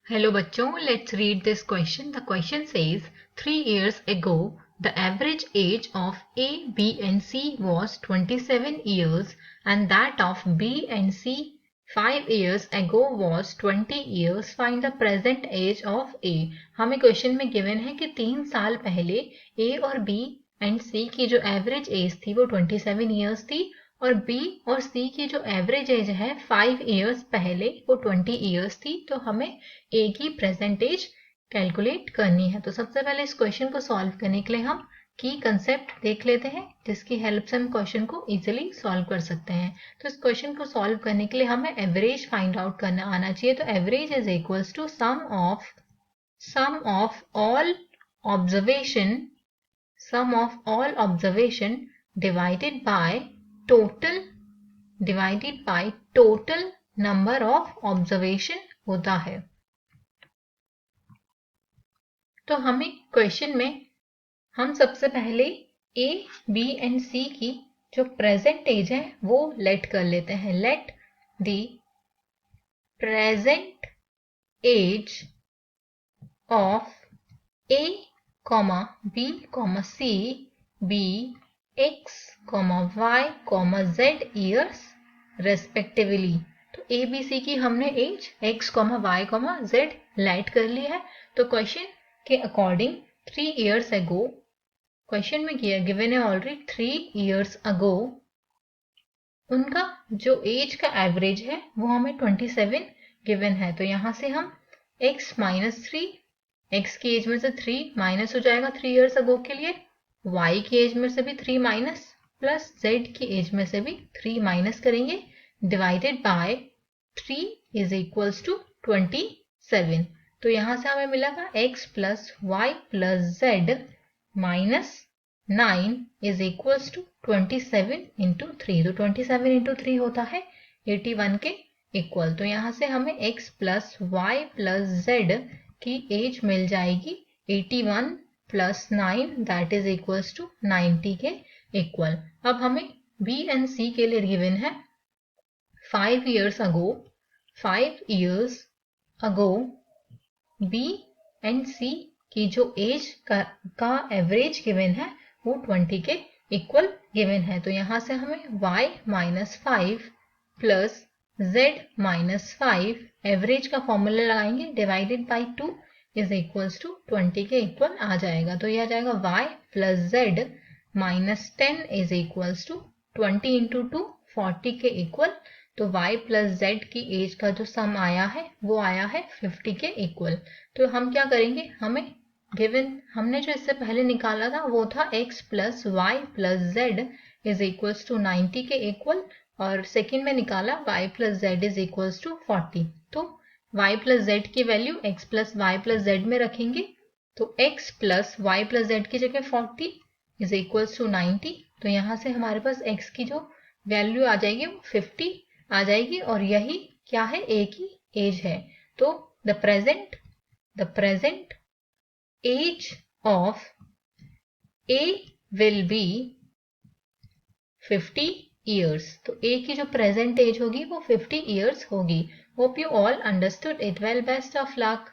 Hello बच्चों, let's read this question. The question says 3 years ago the average age of A, B and C was 27 years and that of B and C 5 years ago was 20 years. Find the present age of A. हमें question में given है कि 3 साल पहले A और B and C की जो average age थी वो 27 ईयर्स थी और B और C की जो एवरेज एज है 5 ईयर्स पहले वो 20 ईयर्स थी। तो हमें A की प्रेजेंट एज कैलकुलेट करनी है। तो सबसे पहले इस क्वेश्चन को सॉल्व करने के लिए हम की कंसेप्ट देख लेते हैं जिसकी हेल्प से हम क्वेश्चन को इजीली सॉल्व कर सकते हैं। तो इस क्वेश्चन को सॉल्व करने के लिए हमें एवरेज फाइंड आउट करना आना चाहिए। तो average is equals to sum of all observation divided by total number of observation होता है। तो हमें क्वेश्चन में हम सबसे पहले A, B एंड C की जो प्रेजेंट एज है वो लेट कर लेते हैं। Let the present age of A, B, C be X, Y, Z years respectively। तो A, B, C की हमने age X, Y, Z let कर ली है। तो क्वेश्चन के अकॉर्डिंग 3 years ago, क्वेश्चन में किया गिवन है ऑलरेडी 3 years ago, उनका जो एज का एवरेज है वो हमें 27 गिवन है। तो यहां से हम x -3, x की एज में से 3 माइनस हो जाएगा 3 years ago के लिए, y की एज में से भी 3 माइनस प्लस z की एज में से भी 3 माइनस करेंगे divided by 3 is equals to 27। तो यहां से हमें मिलेगा x plus y plus z minus 9 is equals to 27 into 3। तो 27 इंटू 3 होता है 81 के इक्वल। तो यहां से हमें x plus y plus z की एज मिल जाएगी 81 plus 9 that is equals to 90 के इक्वल। अब हमें B एंड C के लिए गिवन है 5 years ago B and C की जो एज का एवरेज गिवन है वो 20 के इक्वल गिवन है। तो यहां से हमें y -5 प्लस z -5 एवरेज का फॉर्मूला लगाएंगे divided by 2 is equals to 20 के इक्वल आ जाएगा। तो यह आ जाएगा y plus z -10 is equals to 20 into 2 40 के इक्वल। तो y प्लस z की एज का जो सम आया है वो आया है 50 के इक्वल। तो हम क्या करेंगे, हमें गिवन हमने जो इससे पहले निकाला था वो था x plus y plus z is equals to 90 के इक्वल और सेकेंड में निकाला y plus z is equals to 40। तो y प्लस z की value x plus y plus z में रखेंगे। तो x plus y plus z की जगह 40 इज इक्वल्स टू 90। तो यहां से हमारे पास x की जो वैल्यू आ जाएगी वो 50 आ जाएगी और यही क्या है, A की एज है। तो the present age of A will be 50 years। तो A की जो प्रेजेंट एज होगी वो 50 years होगी। Hope you all understood it well. Best of luck.